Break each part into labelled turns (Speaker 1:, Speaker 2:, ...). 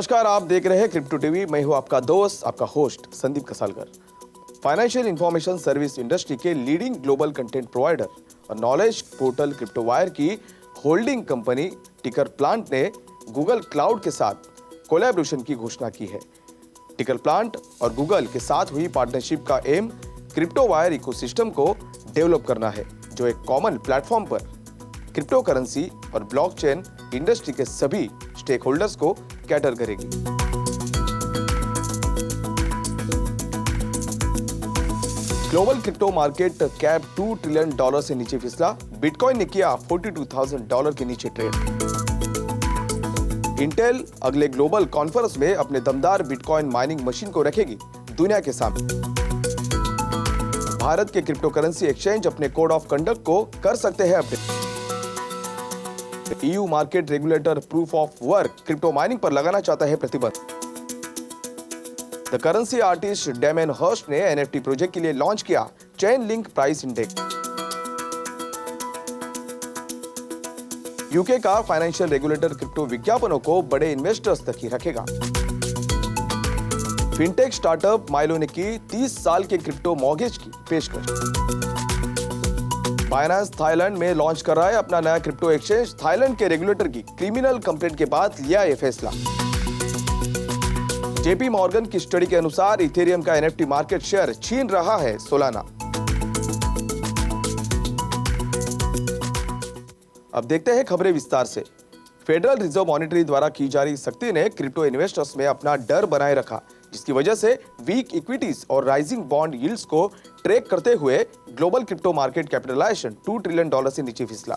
Speaker 1: नमस्कार, आप देख रहे हैं क्रिप्टो टीवी। मैं हूं आपका दोस्त, आपका host Sandeep Kasalkar. Financial information service industry के लीडिंग ग्लोबल कंटेंट प्रोवाइडर और नॉलेज पोर्टल क्रिप्टोवायर की होल्डिंग कंपनी टिकर प्लांट ने गूगल क्लाउड के साथ कोलैबोरेशन की घोषणा की है। टिकर प्लांट और गूगल के साथ हुई पार्टनरशिप का एम क्रिप्टोवायर इकोसिस्टम को डेवलप करना है, जो एक कॉमन प्लेटफॉर्म पर क्रिप्टो करेंसी और ब्लॉकचेन इंडस्ट्री के सभी स्टेक होल्डर्स को कैटर करेगी। Global crypto market cap $2 trillion से नीचे फिसला। बिटकॉइन ने किया $42,000 के नीचे ट्रेड। इंटेल अगले ग्लोबल कॉन्फ्रेंस में अपने दमदार बिटकॉइन माइनिंग मशीन को रखेगी दुनिया के सामने। भारत के क्रिप्टो करेंसी एक्सचेंज अपने कोड ऑफ कंडक्ट को कर सकते हैं update. EU market regulator proof of work crypto mining पर लगाना चाहता है प्रतिबंध। The currency artist Damien Hirst ने NFT प्रोजेक्ट के लिए लॉन्च किया Chainlink price index. UK का फाइनेंशियल रेगुलेटर क्रिप्टो विज्ञापनों को बड़े इन्वेस्टर्स तक ही रखेगा। फिनटेक स्टार्टअप माइलो ने की 30 साल के क्रिप्टो मॉर्गेज की पेशकश। फाइनेंस थाईलैंड में लॉन्च कर रहा है अपना नया क्रिप्टो एक्सचेंज। थाईलैंड के रेगुलेटर की क्रिमिनल कंप्लेंट के बाद लिया यह फैसला। जेपी मॉर्गन की स्टडी के अनुसार इथेरियम का NFT मार्केट शेयर छीन रहा है सोलाना। अब देखते हैं खबरें विस्तार से। फेडरल रिजर्व मॉनिटरी द्वारा की जा रही सख्ती ने क्रिप्टो इन्वेस्टर्स में अपना डर बनाए रखा, जिसकी वजह से वीक इक्विटीज और राइजिंग बॉन्ड यील्ड्स को ट्रैक करते हुए global crypto market capitalisation $2 trillion से नीचे फिसला।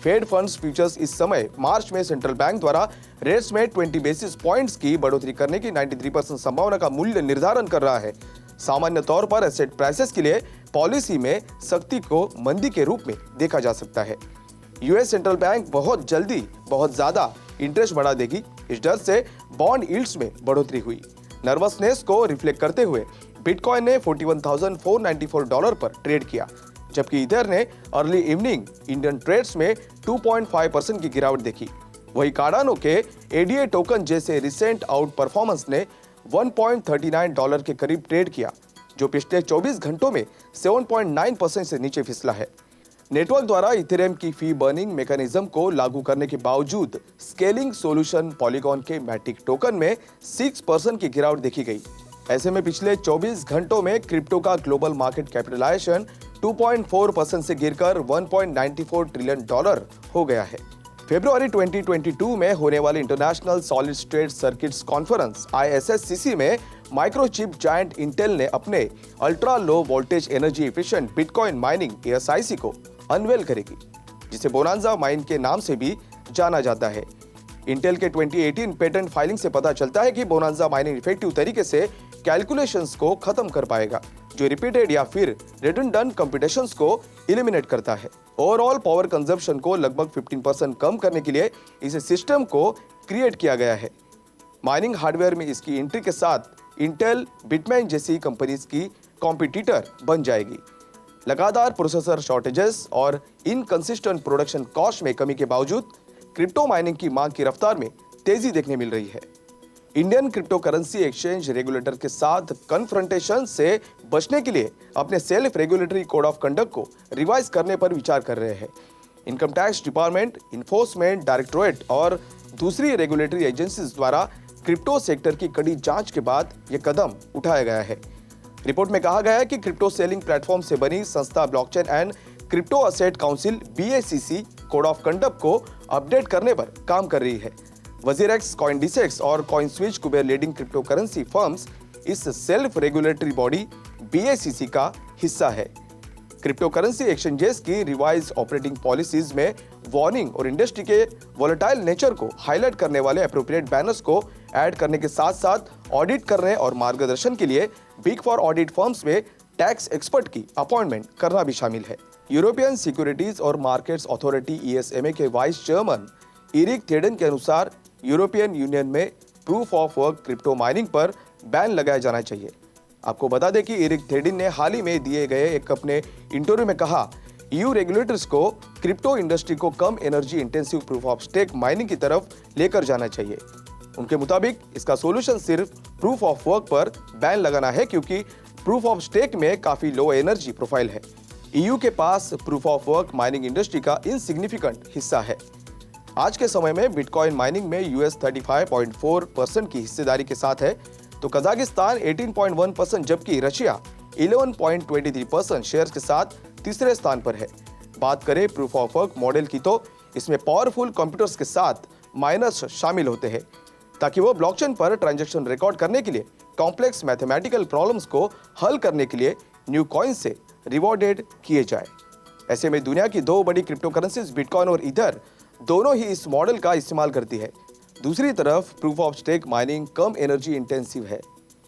Speaker 1: फेड फंड्स फ्यूचर्स इस समय मार्च में सेंट्रल बैंक द्वारा रेट्स में 20 बेसिस पॉइंट्स की बढ़ोतरी करने की 93% संभावना का मूल्य निर्धारण कर रहा है। सामान्य तौर पर एसेट प्राइसेस के लिए पॉलिसी में सख्ती को मंदी के रूप में देखा जा सकता है। यूएस सेंट्रल बैंक बहुत जल्दी बहुत ज्यादा इंटरेस्ट बढ़ा देगी, इस डर से बॉन्ड यील्ड्स में बढ़ोतरी हुई। नर्वसनेस को रिफ्लेक्ट करते हुए बिटकॉइन ने $41,494 पर ट्रेड किया, जबकि इथर ने अर्ली इवनिंग इंडियन ट्रेड्स में 2.5% की गिरावट देखी। वही कार्डानो के एडीए टोकन जैसे रिसेंट आउट परफॉर्मेंस ने $1.39 के करीब ट्रेड किया, जो पिछले 24 घंटों में 7.9% से नीचे फिसला है। नेटवर्क द्वारा इथेरियम की फी बर्निंग मैकेनिज्म को लागू करने के बावजूद स्केलिंग सॉल्यूशन पॉलीगॉन के मैटिक टोकन में 6% की गिरावट देखी गई। ऐसे में पिछले 24 घंटों में क्रिप्टो का ग्लोबल मार्केट कैपिटलाइजेशन 2.4% से गिरकर $1.94 ट्रिलियन हो गया है। फरवरी 2022 में होने वाली international solid state circuits conference ISSCC में माइक्रोचिप जायंट इंटेल ने अपने ultra low voltage energy efficient bitcoin mining ASIC को अनवेल करेगी, जिसे बोनांजा माइन के नाम से भी जाना जाता है। इंटेल के 2018 पेटेंट फाइलिंग से पता चलता है कि बोनांजा माइनिंग इफेक्टिव तरीके से कैलकुलेशंस को खत्म कर पाएगा, जो रिपीटेड या फिर रिडंडेंट कंप्यूटेशंस को एलिमिनेट करता है। ओवरऑल पावर कंजप्शन को लगभग 15% कम करने के लिए इस सिस्टम को क्रिएट किया गया है। माइनिंग हार्डवेयर में इसकी एंट्री के साथ इंटेल बिटमैन जैसी कंपनीज की कॉम्पिटिटर बन जाएगी। लगातार प्रोसेसर शॉर्टेजेस और इनकंसिस्टेंट प्रोडक्शन कॉस्ट में कमी के बावजूद क्रिप्टो माइनिंग की मांग की रफ्तार में तेजी देखने मिल रही है। Indian crypto currency exchange regulator के साथ कन्फ्रंटेशन से बचने के लिए अपने self regulatory code of conduct को रिवाइज करने पर विचार कर रहे हैं। Income tax department, enforcement directorate और दूसरी रेगुलेटरी एजेंसीज द्वारा क्रिप्टो सेक्टर की कड़ी जांच के बाद यह कदम उठाया गया है। रिपोर्ट में कहा गया है कि क्रिप्टो सेलिंग प्लेटफॉर्म से बनी संस्था blockchain and crypto asset council BACC code of conduct को अपडेट करने पर काम कर रही है। वजीरेक्स, कॉइनडिसेक्स और CoinSwitch Kuber leading crypto currency firms इस सेल्फ रेगुलेटरी बॉडी BACC का हिस्सा है। क्रिप्टो करेंसी एक्सचेंजेस की रिवाइज ऑपरेटिंग पॉलिसीज में वार्निंग और इंडस्ट्री के वोलेटाइल नेचर को हाईलाइट करने वाले एप्रोप्रिएट बैनर्स को ऐड करने के साथ साथ ऑडिट करने और मार्गदर्शन के लिए बिग फॉर ऑडिट फर्म्स में टैक्स एक्सपर्ट की अपॉइंटमेंट करना भी शामिल है। यूरोपियन सिक्योरिटीज और मार्केट्स अथॉरिटी ESMA के वाइस चेयरमैन इरिक थेडन के अनुसार यूरोपियन यूनियन में proof of work crypto mining पर बैन लगाया जाना चाहिए। आपको बता दें कि इरिक थेडिन ने हाल ही में दिए गए एक अपने इंटरव्यू में कहा, EU रेगुलेटर्स को क्रिप्टो इंडस्ट्री को कम energy intensive proof of stake mining की तरफ लेकर जाना चाहिए। उनके मुताबिक इसका सोल्यूशन सिर्फ प्रूफ ऑफ वर्क पर बैन लगाना है, क्योंकि प्रूफ ऑफ स्टेक में काफी लो एनर्जी प्रोफाइल है। ईयू के पास proof of work mining industry का इनसिग्निफिकेंट हिस्सा है। आज के समय में बिटकॉइन माइनिंग में यूएस 35.4% की हिस्सेदारी के साथ है, तो कजाकिस्तान 18.1%, जबकि रशिया 11.23% शेयर्स के साथ तीसरे स्थान पर है। बात करें प्रूफ ऑफ वर्क मॉडल की, तो इसमें पावरफुल कंप्यूटर्स के साथ माइनर्स शामिल होते हैं ताकि वो ब्लॉकचेन पर ट्रांजैक्शन रिकॉर्ड करने के लिए कॉम्प्लेक्स मैथमेटिकल प्रॉब्लम्स को हल करने के लिए न्यू कॉइन से रिवॉर्डेड किए जाए। ऐसे में दुनिया की दो बड़ी क्रिप्टो करेंसीज बिटकॉइन और ईथर दोनों ही इस मॉडल का इस्तेमाल करती है। दूसरी तरफ प्रूफ ऑफ स्टेक माइनिंग कम एनर्जी इंटेंसिव है।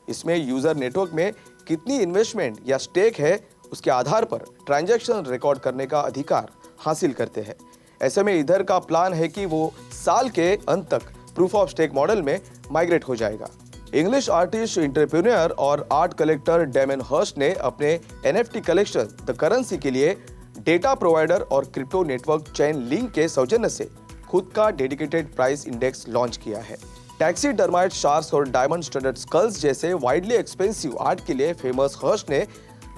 Speaker 1: इसमें यूजर नेटवर्क में कितनी इन्वेस्टमेंट या स्टेक है उसके आधार पर ट्रांजैक्शन रिकॉर्ड करने का अधिकार हासिल करते हैं। ऐसे में इधर का प्लान है कि वो साल के अंत तक प्रूफ ऑफ स्टेक मॉडल में माइग्रेट हो जाएगा। इंग्लिश आर्टिस्ट, एंटरप्रेन्योर और आर्ट कलेक्टर डेमन हर्स्ट ने अपने NFT कलेक्शन द करेंसी के लिए डेटा प्रोवाइडर और क्रिप्टो नेटवर्क चेन लिंक के सौजन्य से खुद का डेडिकेटेड प्राइस इंडेक्स लॉन्च किया है। टैक्सी डर्माइट शार्क्स और डायमंड स्टडड स्कल्स जैसे वाइडली एक्सपेंसिव आर्ट के लिए फेमस हर्स्ट ने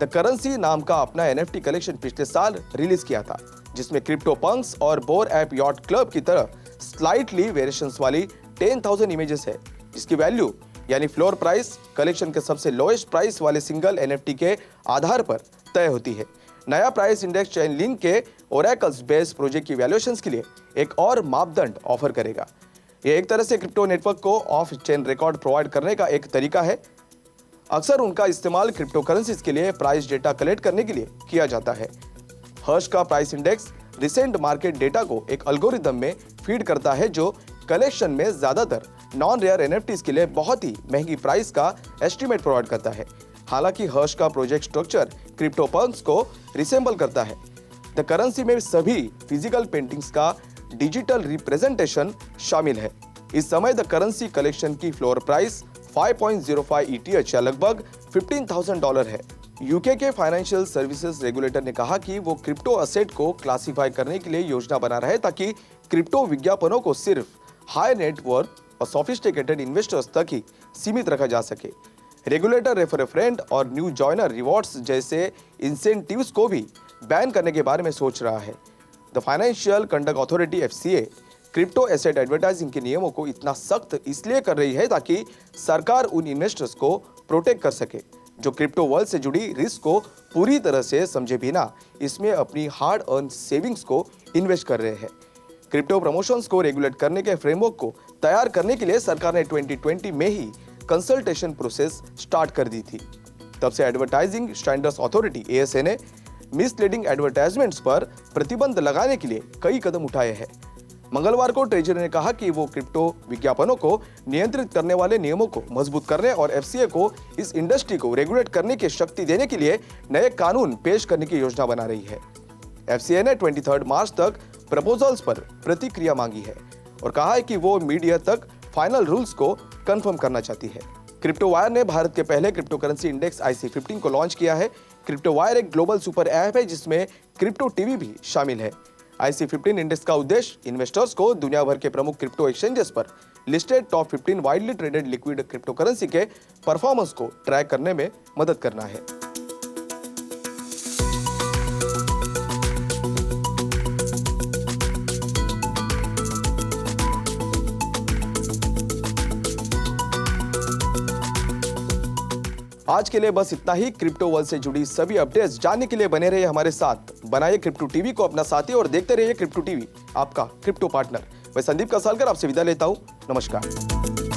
Speaker 1: द करेंसी नाम का अपना NFT कलेक्शन पिछले साल रिलीज किया था, जिसमें क्रिप्टो पंक्स और बोर ऐप यॉट क्लब की तरह स्लाइटली वेरिएशंस वाली 10,000 इमेजेस है, जिसकी वैल्यू यानी फ्लोर प्राइस कलेक्शन के सबसे लोएस्ट प्राइस वाले सिंगल NFT के आधार पर तय होती है। नया प्राइस इंडेक्स चेन लिंक के ओरेकल्स बेस्ड प्रोजेक्ट की वैल्यूएशंस के लिए एक और मापदंड ऑफर करेगा। यह एक तरह से क्रिप्टो नेटवर्क को ऑफ चेन रिकॉर्ड प्रोवाइड करने का एक तरीका है। अक्सर उनका इस्तेमाल क्रिप्टो करेंसीज के लिए प्राइस डेटा कलेक्ट करने के लिए किया जाता है। हर्ष का price index recent market data को एक एल्गोरिदम में फीड करता है, जो कलेक्शन में ज्यादातर नॉन रेयर NFTs के लिए बहुत ही महंगी प्राइस का एस्टीमेट प्रोवाइड करता है। हालांकि हर्ष का प्रोजेक्ट स्ट्रक्चर क्रिप्टो पंक्स को रिसेंबल करता है। द करेंसी में सभी फिजिकल पेंटिंग्स का डिजिटल रिप्रेजेंटेशन शामिल है। इस समय द करेंसी कलेक्शन की फ्लोर प्राइस 5.05 ETH या लगभग $15,000 है। यूके के फाइनेंशियल सर्विसेज रेगुलेटर ने कहा कि वो क्रिप्टो असेट को क्लासिफाई करने के लिए योजना बना रहा है, ताकि क्रिप्टो विज्ञापनों को सिर्फ हाई नेटवर्थ और सोफिस्टिकेटेड इन्वेस्टर्स तक ही सीमित रखा जा सके। रेगुलेटर रेफर ए फ्रेंड और न्यू जॉइनर रिवॉर्ड्स जैसे इंसेंटिव्स को भी बैन करने के बारे में सोच रहा है। The financial conduct authority FCA crypto asset advertising के नियमों को इतना सख्त इसलिए कर रही है ताकि सरकार उन इन्वेस्टर्स को प्रोटेक्ट कर सके जो क्रिप्टो वर्ल्ड से जुड़ी रिस्क को पूरी तरह से समझे बिना इसमें अपनी हार्ड अर्न सेविंग्स को इन्वेस्ट कर रहे हैं। क्रिप्टो प्रमोशंस को रेगुलेट करने के फ्रेमवर्क को तैयार करने के लिए सरकार ने 2020 में ही कंसल्टेशन प्रोसेस स्टार्ट कर दी थी। तब से एडवर्टाइजिंग स्टैंडर्ड्स अथॉरिटी ASA ने मिसलीडिंग एडवर्टाइजमेंट्स पर प्रतिबंध लगाने के लिए कई कदम उठाए हैं। मंगलवार को ट्रेजरी ने कहा कि वो क्रिप्टो विज्ञापनों को नियंत्रित करने वाले नियमों को मजबूत करने और FCA को इस इंडस्ट्री को रेगुलेट करने की शक्ति देने के लिए नए कानून पेश करने की योजना बना रही है। FCA ने 23 मार्च तक प्रपोजल्स पर प्रतिक्रिया मांगी है और कहा है कि वो मीडिया तक फाइनल रूल्स को कंफर्म करना चाहती है। क्रिप्टो वायर ने भारत के पहले क्रिप्टो करेंसी इंडेक्स IC15 को लॉन्च किया है। क्रिप्टो वायर एक ग्लोबल सुपर ऐप है जिसमें क्रिप्टो टीवी भी शामिल है। IC15 इंडेक्स का उद्देश्य इन्वेस्टर्स को दुनिया भर के प्रमुख क्रिप्टो एक्सचेंजेस पर listed top 15 widely traded liquid crypto currency के परफॉर्मेंस को ट्रैक करने में मदद करना है। आज के लिए बस इतना ही। क्रिप्टो वर्ल्ड से जुड़ी सभी अपडेट्स जानने के लिए बने रहिए हमारे साथ। बनाइए क्रिप्टो टीवी को अपना साथी और देखते रहिए क्रिप्टो टीवी, आपका क्रिप्टो पार्टनर। मैं संदीप कसालकर आपसे विदा लेता हूं। नमस्कार।